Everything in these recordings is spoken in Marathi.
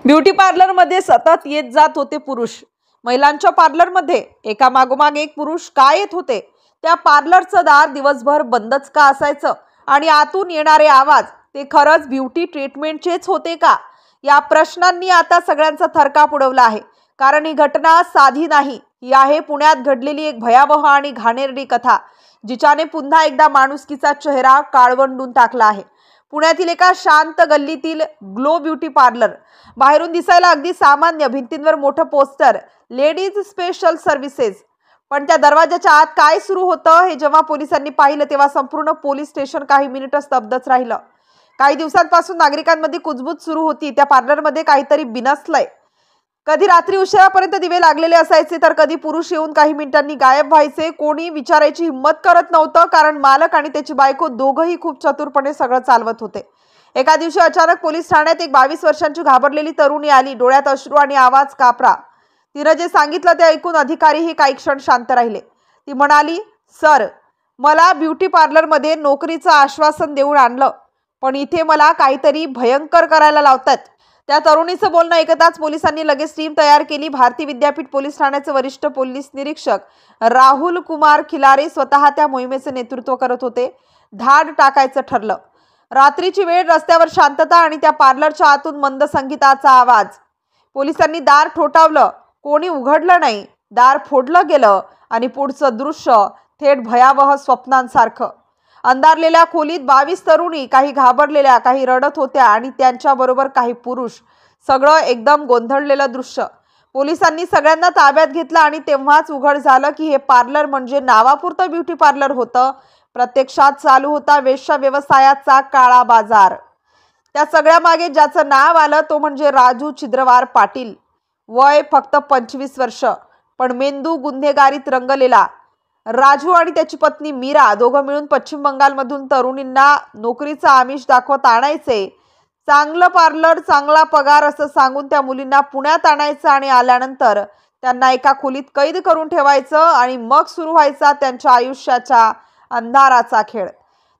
ब्युटी पार्लर मध्ये सतत येत जात होते पुरुष। महिलांच्या पार्लर मध्ये एका मागोमाग एक पुरुष का येत होते? त्या पार्लरचं दार दिवसभर बंदच का असायचं? आणि आतून येणारे आवाज ते खरंच ब्युटी ट्रीटमेंटचेच होते का? या प्रश्नांनी आता सगळ्यांचा थरकाप उडवला आहे। कारण ही घटना साधी नाही, ही आहे पुण्यात घडलेली एक भयावह आणि घाणेरडी कथा, जिच्याने पुन्हा एकदा माणुसकीचा चेहरा काळवंडून टाकला आहे। पुण्यातील एका शांत गल्लीतील ग्लो ब्युटी पार्लर, बाहेरून दिसायला अगदी सामान्य, भिंतींवर मोठं पोस्टर, लेडीज स्पेशल सर्व्हिसेस, पण त्या दरवाजाच्या आत काय सुरू होतं हे जेव्हा पोलिसांनी पाहिलं तेव्हा संपूर्ण पोलीस स्टेशन काही मिनिटं स्तब्धच राहिलं। काही दिवसांपासून नागरिकांमध्ये कुजबूज सुरू होती, त्या पार्लरमध्ये काहीतरी बिनसलंय। कधी रात्री उशिरापर्यंत दिवे लागलेले असायचे, तर कधी पुरुष येऊन काही मिनिटांनी गायब व्हायचे। कोणी विचारायची हिम्मत करत नव्हतं, कारण मालक आणि त्याची बायको दोघंही खूप चतुरपणे सगळं चालवत होते। एका दिवशी अचानक पोलीस ठाण्यात एक 22 वर्षांची घाबरलेली तरुणी आली, डोळ्यात अश्रू आणि आवाज कापरा। तिनं जे सांगितलं ते ऐकून अधिकारीही काही क्षण शांत राहिले। ती म्हणाली, सर, मला ब्युटी पार्लरमध्ये नोकरीचं आश्वासन देऊन आणलं, पण इथे मला काहीतरी भयंकर करायला लावतात। त्या तरुणीचं बोलणं ऐकताच पोलिसांनी लगेच टीम तयार केली। भारती विद्यापीठ पोलीस ठाण्याचे वरिष्ठ पोलीस निरीक्षक राहुल कुमार खिलारे स्वतः त्या मोहिमेचे नेतृत्व करत होते। धाड टाकायचं ठरलं। रात्रीची वेळ, रस्त्यावर शांतता आणि त्या पार्लरच्या आतून मंद संगीताचा आवाज। पोलिसांनी दार ठोठावलं, कोणी उघडलं नाही। दार फोडलं गेलं आणि पुढचं दृश्य थेट भयावह स्वप्नांसारखं। अंधारलेल्या खोलीत 22 तरुणी, काही घाबरलेल्या, काही रडत होत्या आणि त्यांच्याबरोबर काही पुरुष। सगळं एकदम गोंधळलेलं दृश्य। पोलिसांनी सगळ्यांना ताब्यात घेतलं आणि तेव्हाच उघड झालं की हे पार्लर म्हणजे नावापुरतं ब्युटी पार्लर होतं, प्रत्यक्षात चालू होता वेश्या व्यवसायाचा काळा बाजार। त्या सगळ्या मागे ज्याचं नाव आलं तो म्हणजे राजू छिद्रवार पाटील। वय फक्त 25 वर्ष, पण मेंदू गुन्हेगारीत रंगलेला। राजू आणि त्याची पत्नी मीरा दोघं मिळून पश्चिम बंगालमधून तरुणींना नोकरीचं आमिष दाखवत आणायचे। चांगलं पार्लर, चांगला पगार असं सांगून त्या मुलींना पुण्यात आणायचं आणि आल्यानंतर त्यांना एका खोलीत कैद करून ठेवायचं आणि मग सुरू व्हायचा त्यांच्या आयुष्याचा अंधाराचा खेळ।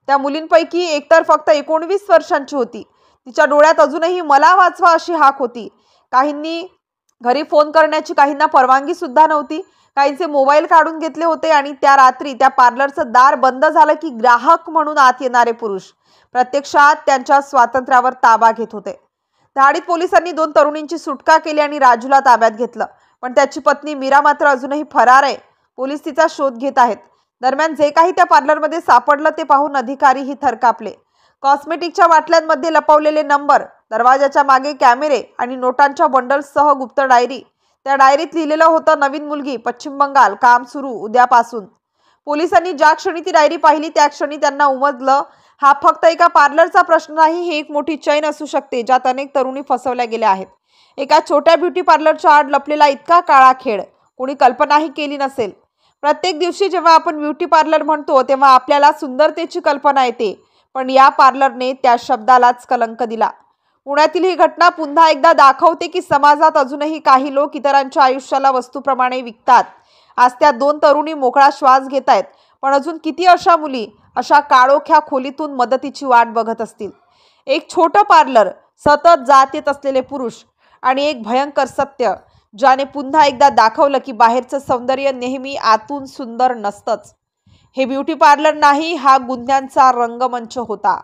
त्या मुलींपैकी एकतर फक्त 19 वर्षांची होती। तिच्या डोळ्यात अजूनही मला वाचवा अशी हाक होती। काहींनी घरी फोन करण्याची काहींना परवानगी सुद्धा नव्हती। काहींचे मोबाईल काढून घेतले होते आणि त्या रात्री त्या पार्लरचं दार बंद झालं की ग्राहक म्हणून आत येणारे पुरुष प्रत्यक्षात त्यांच्या स्वातंत्र्यावर ताबा घेत होते। धाडीत पोलिसांनी 2 तरुणींची सुटका केली आणि राजूला ताब्यात घेतलं, पण त्याची पत्नी मीरा मात्र अजूनही फरार आहे। पोलीस तिचा शोध घेत आहेत। दरम्यान जे काही त्या पार्लरमध्ये सापडलं ते पाहून अधिकारीही थरकापले। कॉस्मेटिकच्या बाटल्यांमध्ये लपवलेले नंबर, दरवाजाच्या मागे कॅमेरे आणि नोटांच्या बंडल्ससह गुप्त डायरी। त्या डायरीत लिहिलेलं होतं, नवीन मुलगी, पश्चिम बंगाल, काम सुरू उद्यापासून। पोलिसांनी ज्या क्षणी ती डायरी पाहिली त्या क्षणी त्यांना उमजलं, हा फक्त एका पार्लरचा प्रश्न नाही, ही एक मोठी चैन असू शकते ज्यात अनेक तरुणी फसवल्या गेल्या आहेत। एका छोट्या ब्युटी पार्लरच्या आड लपलेला इतका काळा खेळ कोणी कल्पनाही केली नसेल। प्रत्येक दिवशी जेव्हा आपण ब्युटी पार्लर म्हणतो तेव्हा आपल्याला सुंदरतेची कल्पना येते, पण या पार्लरने त्या शब्दालाच कलंक दिला। पुण्यातील ही घटना पुन्हा एकदा दाखवते की समाजात अजूनही काही लोक इतरांच्या आयुष्याला वस्तूप्रमाणे विकतात। आज त्या 2 तरुणी मोकळा श्वास घेत आहेत, पण अजून किती अशा मुली अशा काळोख्या खोलीतून मदतीची वाट बघत असतील? एक छोटं पार्लर, सतत जात येत असलेले पुरुष आणि एक भयंकर सत्य ज्याने पुन्हा एकदा दाखवलं की बाहेरचं सौंदर्य नेहमी आतून सुंदर नसतंच। हे ब्युटी पार्लर नाही, हा गुन्ह्यांचा रंगमंच होता।